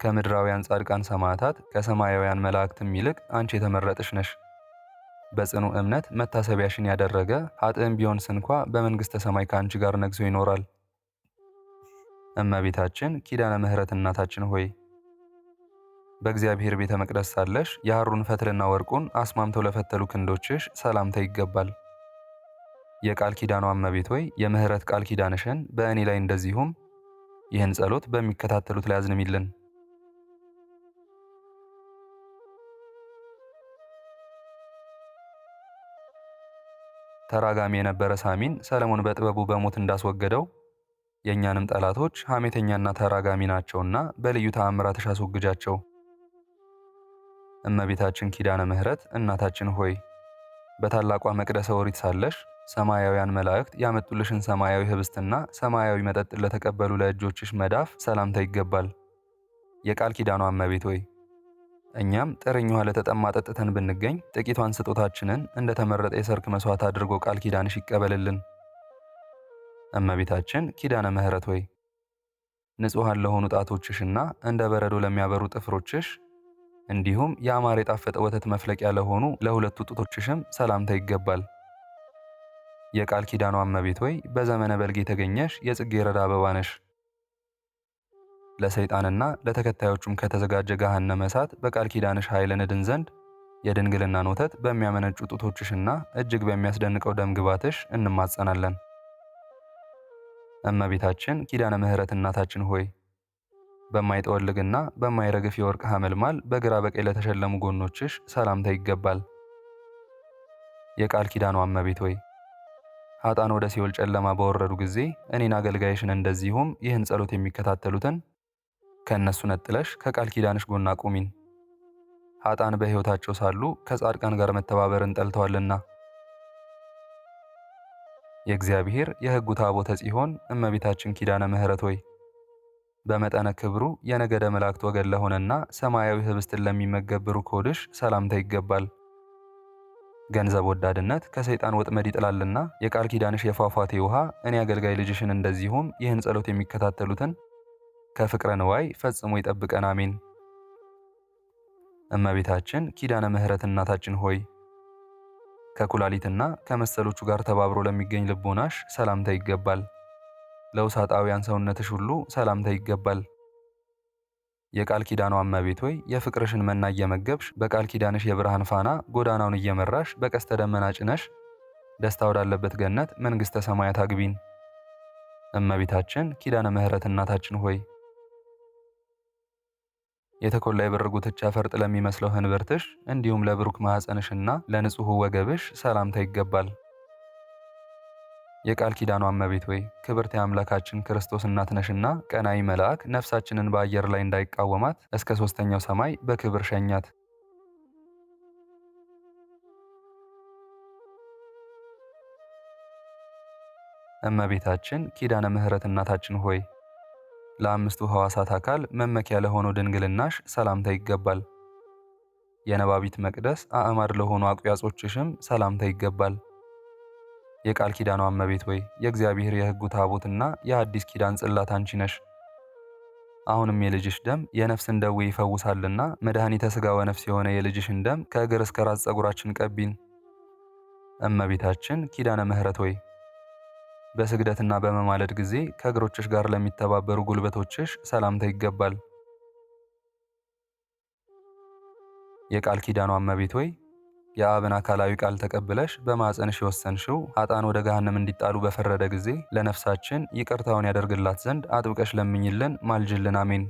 ከምድራውያን ጻድቃን ሰማዕታት ከሰማያውያን መላእክትም ይልቅ አንቺ የተመረጥሽ ነሽ። በጽኑ እምነት መታሰቢያሽን ያደረገ ኃጥእም ቢሆን ስንኳ በመንግሥተ ሰማይ ከአንቺ ጋር ነግሶ ይኖራል። እመቤታችን ኪዳነ ምሕረት እናታችን ሆይ በእግዚአብሔር ቤተ መቅደስ ሳለሽ የሐሩን ፈትልና ወርቁን አስማምተው ለፈተሉ ክንዶችሽ ሰላምታ ይገባል። የቃል ኪዳኗ እመቤት ሆይ የምሕረት ቃል ኪዳንሽን በእኔ ላይ እንደዚሁም ይህን ጸሎት በሚከታተሉት ላይ አዝንሚልን። ተራጋሚ የነበረ ሳሚን ሰለሞን በጥበቡ በሞት እንዳስወገደው የእኛንም ጠላቶች ሐሜተኛና ተራጋሚ ናቸውና በልዩ ተአምራትሽ አስወግጃቸው። እመቤታችን ኪዳነ ምሕረት እናታችን ሆይ በታላቋ መቅደሰ ኦሪት ሳለሽ ሰማያውያን መላእክት ያመጡልሽን ሰማያዊ ህብስትና ሰማያዊ መጠጥ ለተቀበሉ ለእጆችሽ መዳፍ ሰላምታ ይገባል። የቃል ኪዳኗ እመቤት ሆይ እኛም ጥርኝ ውሃ ለተጠማ ጠጥተን ብንገኝ ጥቂቷን ስጦታችንን እንደ ተመረጠ የሰርክ መስዋዕት አድርጎ ቃል ኪዳንሽ ይቀበልልን። እመቤታችን ኪዳነ ምሕረት ሆይ ንጹሐን ለሆኑ ጣቶችሽና እንደ በረዶ ለሚያበሩ ጥፍሮችሽ እንዲሁም የአማረ የጣፈጠ ወተት መፍለቂያ ለሆኑ ለሁለቱ ጡቶችሽም ሰላምታ ይገባል። የቃል ኪዳኗ እመቤት ሆይ በዘመነ በልግ የተገኘሽ የጽጌረዳ አበባ ነሽ። ለሰይጣንና ለተከታዮቹም ከተዘጋጀ ገሃነመ እሳት በቃል ኪዳንሽ ኃይል እንድን ዘንድ የድንግልናን ወተት በሚያመነጩ ጡቶችሽና እጅግ በሚያስደንቀው ደም ግባትሽ እንማጸናለን። እመቤታችን ኪዳነ ምሕረት እናታችን ሆይ በማይጠወልግና በማይረግፍ የወርቅ ሐመልማል በግራ በቀኝ ለተሸለሙ ጎኖችሽ ሰላምታ ይገባል። የቃል ኪዳኗ እመቤት ሆይ ኃጥአን ወደ ሲኦል ጨለማ በወረዱ ጊዜ እኔን አገልጋይሽን እንደዚሁም ይህን ጸሎት የሚከታተሉትን ከእነሱ ነጥለሽ ከቃል ኪዳንሽ ጎን አቁሚን። ኃጥአን በሕይወታቸው ሳሉ ከጻድቃን ጋር መተባበርን ጠልተዋልና። የእግዚአብሔር የሕጉ ታቦተ ጽዮን እመቤታችን ኪዳነ ምሕረት ሆይ በመጠነ ክብሩ የነገደ መላእክት ወገን ለሆነና ሰማያዊ ኅብስትን ለሚመገብ ብሩክ ሆድሽ ሰላምታ ይገባል። ገንዘብ ወዳድነት ከሰይጣን ወጥመድ ይጥላልና የቃል ኪዳንሽ የፏፏቴ ውሃ እኔ አገልጋይ ልጅሽን እንደዚሁም ይህን ጸሎት የሚከታተሉትን ከፍቅረ ንዋይ ፈጽሞ ይጠብቀን፣ አሜን። እመቤታችን ኪዳነ ምሕረት እናታችን ሆይ ከኩላሊትና ከመሰሎቹ ጋር ተባብሮ ለሚገኝ ልቦናሽ ሰላምታ ይገባል። ለውሳጣውያን ሰውነትሽ ሁሉ ሰላምታ ይገባል። የቃል ኪዳኗ እመቤት ሆይ የፍቅርሽን መና እየመገብሽ በቃል ኪዳንሽ የብርሃን ፋና ጎዳናውን እየመራሽ በቀስተ ደመና ጭነሽ ደስታ ወዳለበት ገነት መንግሥተ ሰማያት አግቢን። እመቤታችን ኪዳነ ምሕረት እናታችን ሆይ የተኮላ የብር ጉትቻ ፈርጥ ለሚመስለው ህንብርትሽ እንዲሁም ለብሩክ ማኅፀንሽና ለንጹሕ ወገብሽ ሰላምታ ይገባል። የቃል ኪዳኗ እመቤት ሆይ ክብርት የአምላካችን ክርስቶስ እናት ነሽና ቀናኢ መልአክ ነፍሳችንን በአየር ላይ እንዳይቃወማት እስከ ሦስተኛው ሰማይ በክብር ሸኛት። እመቤታችን ኪዳነ ምሕረት እናታችን ሆይ ለአምስቱ ሕዋሳት አካል መመኪያ ለሆነው ድንግልናሽ ሰላምታ ይገባል። የነባቢት መቅደስ አዕማድ ለሆኑ አቁያጾችሽም ሰላምታ ይገባል። የቃል ኪዳኗ እመቤት ሆይ የእግዚአብሔር የሕጉ ታቦትና የአዲስ ኪዳን ጽላት አንቺ ነሽ። አሁንም የልጅሽ ደም የነፍስን ደዌ ይፈውሳልና መድኃኒተ ሥጋ ወነፍስ የሆነ የልጅሽን ደም ከእግር እስከ ራስ ፀጉራችን ቀቢን። እመቤታችን ኪዳነ ምሕረት ሆይ በስግደትና በመማለድ ጊዜ ከእግሮችሽ ጋር ለሚተባበሩ ጉልበቶችሽ ሰላምታ ይገባል። የቃል ኪዳኗ እመቤት ሆይ የአብን አካላዊ ቃል ተቀብለሽ በማኅፀንሽ የወሰንሽው ኃጥአን ወደ ገሃነም እንዲጣሉ በፈረደ ጊዜ ለነፍሳችን ይቅርታውን ያደርግላት ዘንድ አጥብቀሽ ለምኝልን፣ ማልጅልን፣ አሜን።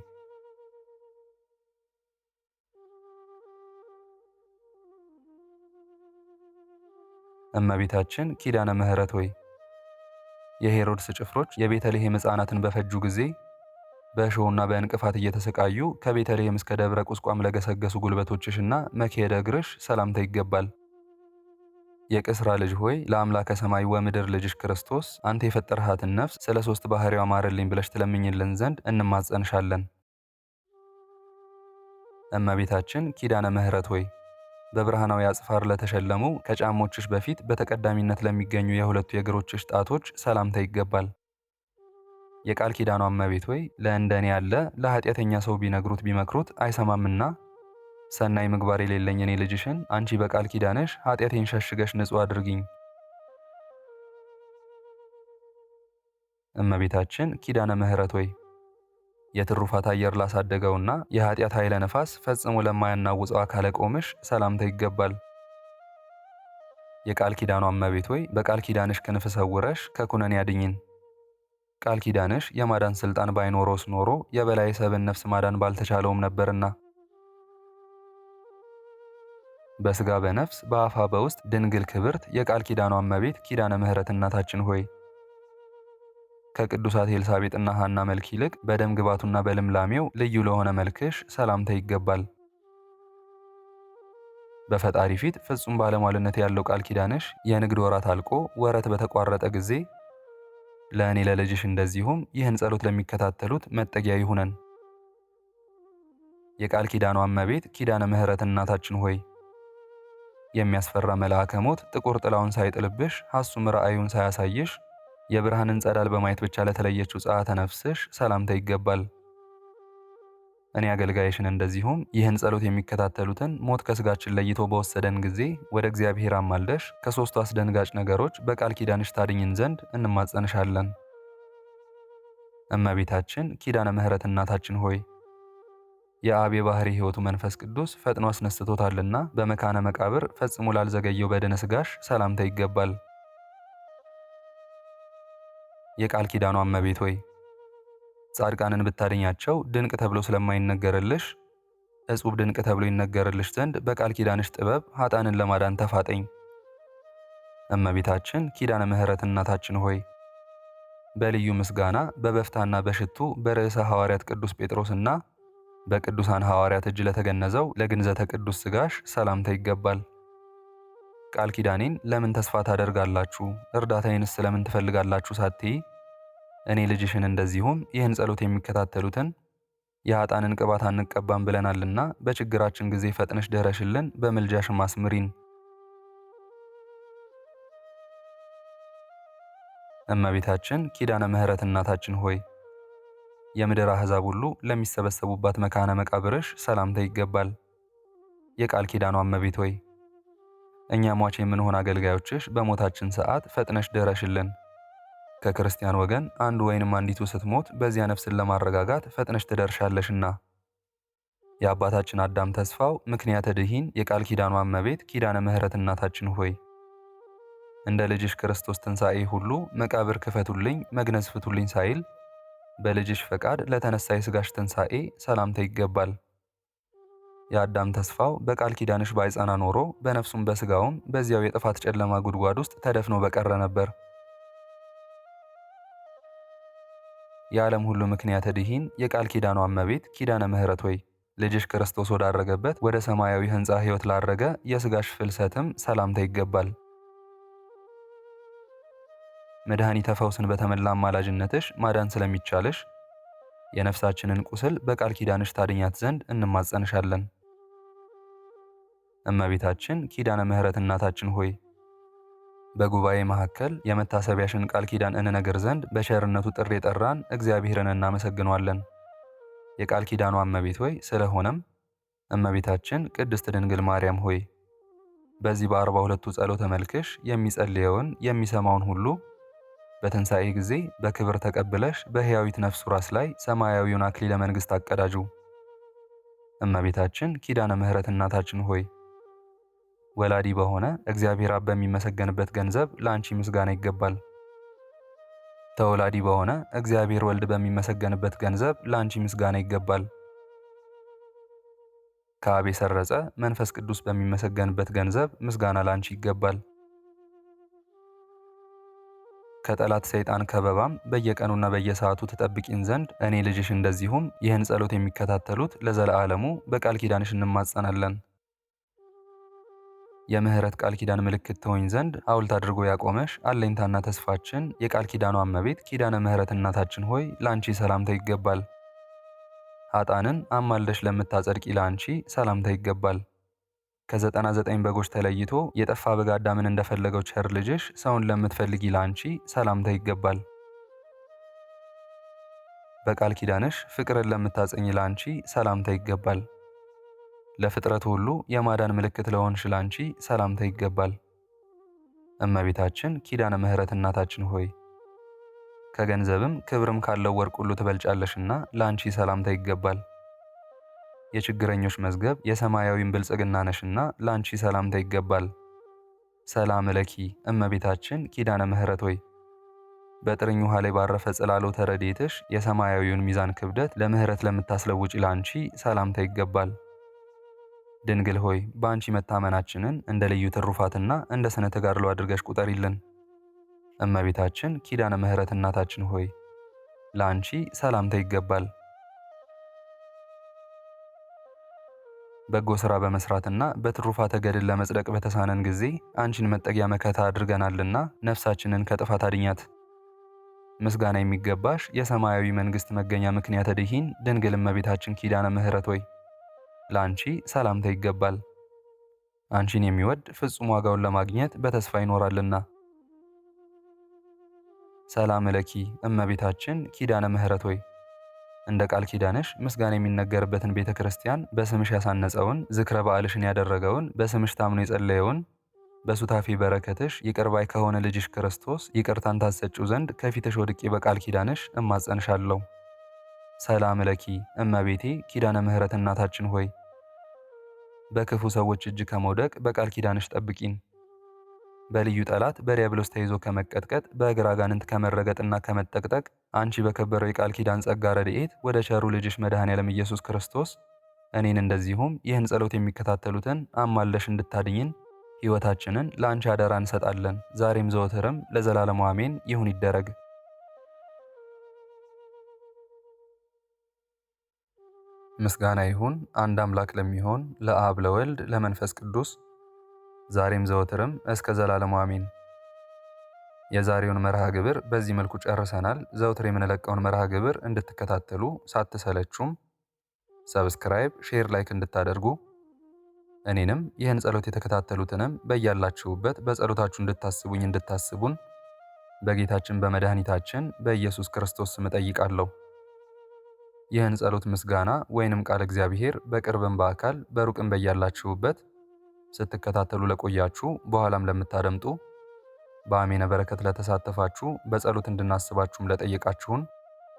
እመቤታችን ኪዳነ ምሕረት ሆይ የሄሮድስ ጭፍሮች የቤተልሔም ሕፃናትን በፈጁ ጊዜ በእሾህና በእንቅፋት እየተሰቃዩ ከቤተልሔም እስከ ደብረ ቁስቋም ለገሰገሱ ጉልበቶችሽና መክየደ እግርሽ ሰላምታ ይገባል። የቅስራ ልጅ ሆይ ለአምላከ ሰማይ ወምድር ልጅሽ ክርስቶስ አንተ የፈጠርሃትን ነፍስ ስለ ሦስት ባሕሪዋ ማርልኝ ብለሽ ትለምኝልን ዘንድ እንማጸንሻለን። እመቤታችን ኪዳነ ምሕረት ሆይ በብርሃናዊ አጽፋር ለተሸለሙ ከጫሞችሽ በፊት በተቀዳሚነት ለሚገኙ የሁለቱ የእግሮችሽ ጣቶች ሰላምታ ይገባል። የቃል ኪዳኗ እመቤት ሆይ ለእንደኔ ያለ ለኃጢአተኛ ሰው ቢነግሩት ቢመክሩት አይሰማምና ሰናይ ምግባር የሌለኝ እኔ ልጅሽን አንቺ በቃል ኪዳንሽ ኃጢአቴን ሸሽገሽ ንጹሕ አድርጊኝ። እመቤታችን ኪዳነ ምሕረት ሆይ የትሩፋት አየር ላሳደገውና የኃጢአት ኃይለ ነፋስ ፈጽሞ ለማያናውፀው አካለ ቆምሽ ሰላምታ ይገባል። የቃል ኪዳኗ እመቤት ሆይ በቃል ኪዳንሽ ክንፍ ሰውረሽ ከኩነኔ ያድኝን። ቃል ኪዳንሽ የማዳን ሥልጣን ባይኖረውስ ኖሮ የበላይ ሰብን ነፍስ ማዳን ባልተቻለውም ነበርና በሥጋ በነፍስ በአፋ በውስጥ ድንግል ክብርት የቃል ኪዳኗ እመቤት ኪዳነ ምሕረት እናታችን ሆይ ከቅዱሳት ኤልሳቤጥና ሐና መልክ ይልቅ በደም ግባቱና በልምላሜው ልዩ ለሆነ መልክሽ ሰላምታ ይገባል። በፈጣሪ ፊት ፍጹም ባለሟልነት ያለው ቃል ኪዳንሽ የንግድ ወራት አልቆ ወረት በተቋረጠ ጊዜ ለእኔ ለልጅሽ እንደዚሁም ይህን ጸሎት ለሚከታተሉት መጠጊያ ይሁነን። የቃል ኪዳኗ እመቤት ኪዳነ ምሕረት እናታችን ሆይ የሚያስፈራ መልአከ ሞት ጥቁር ጥላውን ሳይጥልብሽ ሐሱም ራእዩን ሳያሳይሽ የብርሃንን ጸዳል በማየት ብቻ ለተለየችው ጸአተ ነፍስሽ ሰላምታ ይገባል። እኔ አገልጋይሽን እንደዚሁም ይህን ጸሎት የሚከታተሉትን ሞት ከሥጋችን ለይቶ በወሰደን ጊዜ ወደ እግዚአብሔር አማልደሽ ከሦስቱ አስደንጋጭ ነገሮች በቃል ኪዳንሽ ታድኝን ዘንድ እንማጸንሻለን። እመቤታችን ኪዳነ ምሕረት እናታችን ሆይ የአብ የባሕርይ ሕይወቱ መንፈስ ቅዱስ ፈጥኖ አስነስቶታልና በመካነ መቃብር ፈጽሞ ላልዘገየው በደነ ሥጋሽ ሰላምታ ይገባል። የቃል ኪዳኗ እመቤት ሆይ ጻድቃንን ብታድኛቸው ድንቅ ተብሎ ስለማይነገርልሽ እጹብ ድንቅ ተብሎ ይነገርልሽ ዘንድ በቃል ኪዳንሽ ጥበብ ኃጥአንን ለማዳን ተፋጠኝ። እመቤታችን ኪዳነ ምሕረት እናታችን ሆይ በልዩ ምስጋና በበፍታና በሽቱ በርዕሰ ሐዋርያት ቅዱስ ጴጥሮስና በቅዱሳን ሐዋርያት እጅ ለተገነዘው ለግንዘተ ቅዱስ ሥጋሽ ሰላምታ ይገባል። ቃል ኪዳኔን ለምን ተስፋ ታደርጋላችሁ? እርዳታዬንስ ስለምን ትፈልጋላችሁ? ሳትይ እኔ ልጅሽን እንደዚሁም ይህን ጸሎት የሚከታተሉትን የኃጥአንን ቅባት አንቀባም ብለናልና በችግራችን ጊዜ ፈጥነሽ ድረሽልን፣ በምልጃሽም አስምሪን። እመቤታችን ኪዳነ ምሕረት እናታችን ሆይ የምድር አሕዛብ ሁሉ ለሚሰበሰቡባት መካነ መቃብርሽ ሰላምታ ይገባል። የቃል ኪዳኗ እመቤት ሆይ እኛ ሟች የምንሆን አገልጋዮችሽ በሞታችን ሰዓት ፈጥነሽ ድረሽልን። ከክርስቲያን ወገን አንዱ ወይንም አንዲቱ ስትሞት በዚያ ነፍስን ለማረጋጋት ፈጥነሽ ትደርሻለሽና። የአባታችን አዳም ተስፋው ምክንያተ ድኂን የቃል ኪዳኗ እመቤት ኪዳነ ምሕረት እናታችን ሆይ እንደ ልጅሽ ክርስቶስ ትንሣኤ ሁሉ መቃብር ክፈቱልኝ፣ መግነዝ ፍቱልኝ ሳይል በልጅሽ ፈቃድ ለተነሳ የሥጋሽ ትንሣኤ ሰላምታ ይገባል። የአዳም ተስፋው በቃል ኪዳንሽ ባይጸና ኖሮ በነፍሱም በሥጋውም በዚያው የጥፋት ጨለማ ጉድጓድ ውስጥ ተደፍኖ በቀረ ነበር። የዓለም ሁሉ ምክንያተ ድኂን የቃል ኪዳኗ እመቤት ኪዳነ ምሕረት ሆይ ልጅሽ ክርስቶስ ወዳረገበት ወደ ሰማያዊ ሕንፃ ሕይወት ላረገ የሥጋሽ ፍልሰትም ሰላምታ ይገባል። መድኃኒተ ፈውስን በተመላ አማላጅነትሽ ማዳን ስለሚቻልሽ የነፍሳችንን ቁስል በቃል ኪዳንሽ ታድኛት ዘንድ እንማጸንሻለን። እመቤታችን ኪዳነ ምሕረት እናታችን ሆይ በጉባኤ መካከል የመታሰቢያሽን ቃል ኪዳን እንነግር ዘንድ በቸርነቱ ጥሪ የጠራን እግዚአብሔርን እናመሰግነዋለን። የቃል ኪዳኗ እመቤት ሆይ ስለሆነም እመቤታችን ቅድስት ድንግል ማርያም ሆይ በዚህ በ42ቱ ጸሎተ መልክሽ የሚጸልየውን የሚሰማውን ሁሉ በትንሣኤ ጊዜ በክብር ተቀብለሽ በሕያዊት ነፍሱ ራስ ላይ ሰማያዊውን አክሊለ መንግሥት አቀዳጁ። እመቤታችን ኪዳነ ምሕረት እናታችን ሆይ ወላዲ በሆነ እግዚአብሔር አብ በሚመሰገንበት ገንዘብ ለአንቺ ምስጋና ይገባል። ተወላዲ በሆነ እግዚአብሔር ወልድ በሚመሰገንበት ገንዘብ ለአንቺ ምስጋና ይገባል። ከአብ የሰረጸ መንፈስ ቅዱስ በሚመሰገንበት ገንዘብ ምስጋና ለአንቺ ይገባል። ከጠላት ሰይጣን ከበባም በየቀኑና በየሰዓቱ ትጠብቂን ዘንድ እኔ ልጅሽ እንደዚሁም ይህን ጸሎት የሚከታተሉት ለዘለዓለሙ በቃል ኪዳንሽ እንማጸናለን። የምህረት ቃል ኪዳን ምልክት ትሆኝ ዘንድ ሐውልት አድርጎ ያቆመሽ አለኝታና ተስፋችን የቃል ኪዳኗ እመቤት ኪዳነ ምሕረት እናታችን ሆይ ለአንቺ ሰላምታ ይገባል። ኃጥአንን አማልደሽ ለምታጸድቂ ለአንቺ ሰላምታ ይገባል። ከ99 በጎች ተለይቶ የጠፋ በግ አዳምን እንደፈለገው ቸር ልጅሽ ሰውን ለምትፈልጊ ለአንቺ ሰላምታ ይገባል። በቃል ኪዳንሽ ፍቅርን ለምታጸኝ ለአንቺ ሰላምታ ይገባል። ለፍጥረቱ ሁሉ የማዳን ምልክት ለሆንሽ ለአንቺ ሰላምታ ይገባል። እመቤታችን ኪዳነ ምሕረት እናታችን ሆይ ከገንዘብም ክብርም ካለው ወርቅ ሁሉ ትበልጫለሽና ለአንቺ ሰላምታ ይገባል። የችግረኞች መዝገብ የሰማያዊን ብልጽግና ነሽና ለአንቺ ሰላምታ ይገባል። ሰላም ለኪ እመቤታችን ኪዳነ ምሕረት ሆይ በጥርኝ ውሃ ላይ ባረፈ ጽላሎተ ረድኤትሽ የሰማያዊውን ሚዛን ክብደት ለምሕረት ለምታስለውጪ ለአንቺ ሰላምታ ይገባል። ድንግል ሆይ በአንቺ መታመናችንን እንደ ልዩ ትሩፋትና እንደ ስነ ተጋድሎ አድርገሽ ቁጠሪልን። እመቤታችን ኪዳነ ምሕረት እናታችን ሆይ ለአንቺ ሰላምታ ይገባል። በጎ ሥራ በመስራትና በትሩፋተ ገድል ለመጽደቅ በተሳነን ጊዜ አንቺን መጠጊያ መከታ አድርገናልና ነፍሳችንን ከጥፋት አድኛት። ምስጋና የሚገባሽ የሰማያዊ መንግሥት መገኛ ምክንያተ ድኂን ድንግል እመቤታችን ኪዳነ ምሕረት ሆይ ለአንቺ ሰላምታ ይገባል። አንቺን የሚወድ ፍጹም ዋጋውን ለማግኘት በተስፋ ይኖራልና። ሰላም ለኪ እመቤታችን ኪዳነ ምሕረት ሆይ እንደ ቃል ኪዳንሽ ምስጋና የሚነገርበትን ቤተ ክርስቲያን በስምሽ ያሳነጸውን ዝክረ በዓልሽን ያደረገውን በስምሽ ታምኖ የጸለየውን በሱታፌ በረከትሽ ይቅር ባይ ከሆነ ልጅሽ ክርስቶስ ይቅርታን ታሰጪው ዘንድ ከፊትሽ ወድቄ በቃል ኪዳንሽ እማጸንሻለሁ። ሰላም ለኪ እመቤቴ ኪዳነ ምሕረት እናታችን ሆይ በክፉ ሰዎች እጅ ከመውደቅ በቃል ኪዳንሽ ጠብቂን። በልዩ ጠላት በዲያብሎስ ተይዞ ከመቀጥቀጥ በእግር አጋንንት ከመረገጥና ከመጠቅጠቅ አንቺ በከበረው የቃል ኪዳን ጸጋ ረድኤት ወደ ቸሩ ልጅሽ መድኃኔ ዓለም ኢየሱስ ክርስቶስ እኔን እንደዚሁም ይህን ጸሎት የሚከታተሉትን አማልደሽ እንድታድኝን ሕይወታችንን ለአንቺ አደራ እንሰጣለን። ዛሬም ዘወትርም ለዘላለሙ አሜን ይሁን ይደረግ። ምስጋና ይሁን አንድ አምላክ ለሚሆን ለአብ ለወልድ ለመንፈስ ቅዱስ ዛሬም ዘወትርም እስከ ዘላለሙ አሜን። የዛሬውን መርሃ ግብር በዚህ መልኩ ጨርሰናል። ዘውትር የምንለቀውን መርሃ ግብር እንድትከታተሉ ሳትሰለቹም ሰብስክራይብ፣ ሼር፣ ላይክ እንድታደርጉ እኔንም ይህን ጸሎት የተከታተሉትንም በያላችሁበት በጸሎታችሁ እንድታስቡኝ እንድታስቡን በጌታችን በመድኃኒታችን በኢየሱስ ክርስቶስ ስም እጠይቃለሁ። ይህን ጸሎት ምስጋና ወይንም ቃል እግዚአብሔር በቅርብም በአካል በሩቅም በያላችሁበት ስትከታተሉ ለቆያችሁ በኋላም ለምታደምጡ በአሜነ በረከት ለተሳተፋችሁ በጸሎት እንድናስባችሁም ለጠየቃችሁን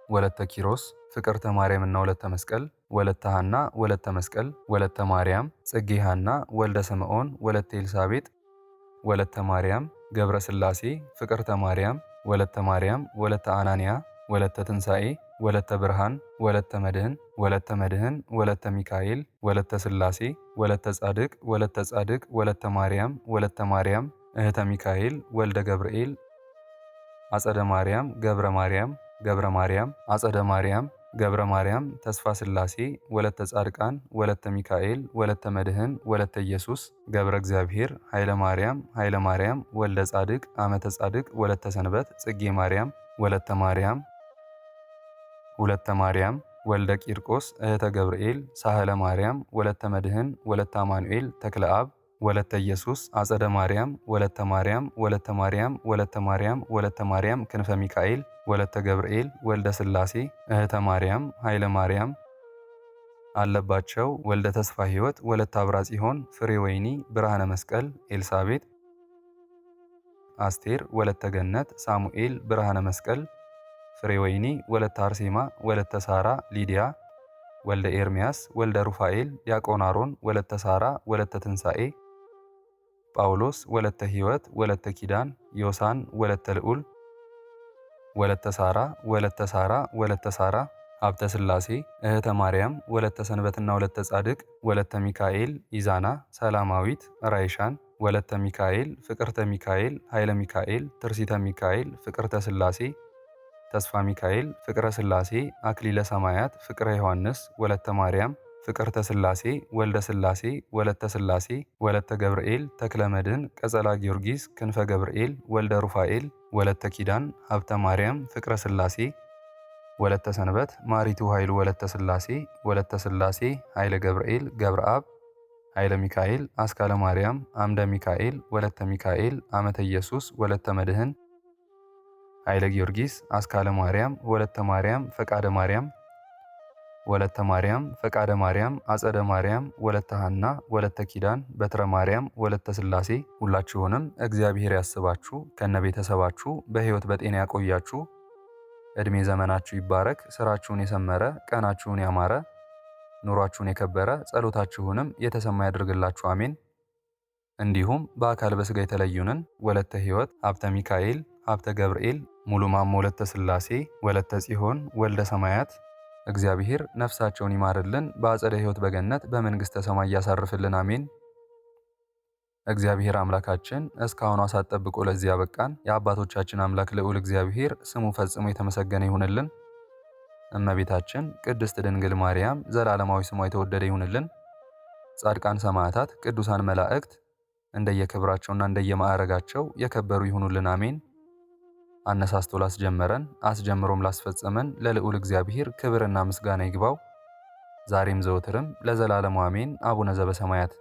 ወለተ ኪሮስ፣ ፍቅርተ ማርያምና ወለተ መስቀል፣ ወለተ ሐና፣ ወለተ መስቀል፣ ወለተ ማርያም፣ ጽጌ ሐና፣ ወልደ ስምዖን፣ ወለተ ኤልሳቤጥ፣ ወለተ ማርያም፣ ገብረ ሥላሴ፣ ፍቅርተ ማርያም፣ ወለተ ማርያም፣ ወለተ አናንያ፣ ወለተ ትንሣኤ፣ ወለተ ብርሃን፣ ወለተ መድህን፣ ወለተ መድህን፣ ወለተ ሚካኤል፣ ወለተ ሥላሴ፣ ወለተ ጻድቅ፣ ወለተ ጻድቅ፣ ወለተ ማርያም፣ ወለተ ማርያም፣ እህተ ሚካኤል፣ ወልደ ገብርኤል፣ አጸደ ማርያም፣ ገብረ ማርያም፣ ገብረ ማርያም፣ አጸደ ማርያም፣ ገብረ ማርያም፣ ተስፋ ሥላሴ፣ ወለተ ጻድቃን፣ ወለተ ሚካኤል፣ ወለተ መድህን፣ ወለተ ኢየሱስ፣ ገብረ እግዚአብሔር፣ ኃይለ ማርያም፣ ኃይለ ማርያም፣ ወልደ ጻድቅ፣ አመተ ጻድቅ፣ ወለተ ሰንበት፣ ጽጌ ማርያም፣ ወለተ ማርያም፣ ወለተ ማርያም፣ ወልደ ቂርቆስ፣ እህተ ገብርኤል፣ ሳህለ ማርያም፣ ወለተ መድህን፣ ወለተ አማኑኤል፣ ተክለ አብ፣ ወለተ ኢየሱስ፣ አጸደ ማርያም፣ ወለተ ማርያም፣ ወለተ ማርያም፣ ወለተ ማርያም፣ ወለተ ማርያም፣ ክንፈ ሚካኤል፣ ወለተ ገብርኤል፣ ወልደ ሥላሴ፣ እህተ ማርያም፣ ኃይለ ማርያም፣ አለባቸው፣ ወልደ ተስፋ ሕይወት፣ ወለተ አብራ ጽዮን፣ ፍሬ ወይኒ፣ ብርሃነ መስቀል፣ ኤልሳቤጥ፣ አስቴር፣ ወለተ ገነት፣ ሳሙኤል፣ ብርሃነ መስቀል፣ ፍሬ ወይኒ፣ ወለተ አርሴማ፣ ወለተ ሳራ፣ ሊዲያ፣ ወልደ ኤርሚያስ፣ ወልደ ሩፋኤል፣ ዲያቆን አሮን፣ ወለተ ሳራ፣ ወለተ ትንሣኤ፣ ጳውሎስ፣ ወለተ ሕይወት፣ ወለተ ኪዳን፣ ዮሳን፣ ወለተ ልዑል፣ ወለተ ሳራ፣ ወለተ ሳራ፣ ወለተ ሳራ፣ ሀብተ ሥላሴ፣ እህተ ማርያም፣ ወለተ ሰንበትና ወለተ ጻድቅ፣ ወለተ ሚካኤል፣ ኢዛና፣ ሰላማዊት፣ ራይሻን፣ ወለተ ሚካኤል፣ ፍቅርተ ሚካኤል፣ ኃይለ ሚካኤል፣ ትርሲተ ሚካኤል፣ ፍቅርተ ሥላሴ፣ ተስፋ ሚካኤል፣ ፍቅረ ሥላሴ፣ አክሊለ ሰማያት፣ ፍቅረ ዮሐንስ፣ ወለተ ማርያም፣ ፍቅርተ ሥላሴ፣ ወልደ ሥላሴ፣ ወለተ ሥላሴ፣ ወለተ ገብርኤል፣ ተክለ መድህን፣ ቀጸላ ጊዮርጊስ፣ ክንፈ ገብርኤል፣ ወልደ ሩፋኤል፣ ወለተ ኪዳን፣ ሀብተ ማርያም፣ ፍቅረ ሥላሴ፣ ወለተ ሰንበት፣ ማሪቱ ኃይሉ፣ ወለተ ሥላሴ፣ ወለተ ሥላሴ፣ ኃይለ ገብርኤል፣ ገብረ አብ፣ ኃይለ ሚካኤል፣ አስካለ ማርያም፣ አምደ ሚካኤል፣ ወለተ ሚካኤል፣ አመተ ኢየሱስ፣ ወለተ መድህን፣ ኃይለ ጊዮርጊስ፣ አስካለ ማርያም፣ ወለተ ማርያም፣ ፈቃደ ማርያም፣ ወለተ ማርያም፣ ፈቃደ ማርያም፣ አጸደ ማርያም፣ ወለተ ሐና፣ ወለተ ኪዳን፣ በትረ ማርያም፣ ወለተ ሥላሴ ሁላችሁንም እግዚአብሔር ያስባችሁ ከነ ቤተሰባችሁ በሕይወት በጤና ያቆያችሁ። ዕድሜ ዘመናችሁ ይባረክ። ስራችሁን የሰመረ ቀናችሁን ያማረ ኑሯችሁን የከበረ ጸሎታችሁንም የተሰማ ያድርግላችሁ። አሜን። እንዲሁም በአካል በሥጋ የተለዩንን ወለተ ሕይወት፣ ሀብተ ሚካኤል፣ ሀብተ ገብርኤል፣ ሙሉ ማሞ፣ ወለተ ሥላሴ፣ ወለተ ጽዮን፣ ወልደ ሰማያት እግዚአብሔር ነፍሳቸውን ይማርልን፣ በአጸደ ሕይወት በገነት በመንግሥተ ሰማይ ያሳርፍልን። አሜን። እግዚአብሔር አምላካችን እስካሁኗ ሰዓት ጠብቆ ለዚህ ያበቃን የአባቶቻችን አምላክ ልዑል እግዚአብሔር ስሙ ፈጽሞ የተመሰገነ ይሁንልን። እመቤታችን ቅድስት ድንግል ማርያም ዘላለማዊ ስሟ የተወደደ ይሁንልን። ጻድቃን ሰማዕታት፣ ቅዱሳን መላእክት እንደየክብራቸውና እንደየማዕረጋቸው የከበሩ ይሁኑልን። አሜን። አነሳስቶ ላስጀመረን አስጀምሮም ላስፈጸመን ለልዑል እግዚአብሔር ክብርና ምስጋና ይግባው ዛሬም ዘወትርም ለዘላለሙ አሜን። አቡነ ዘበሰማያት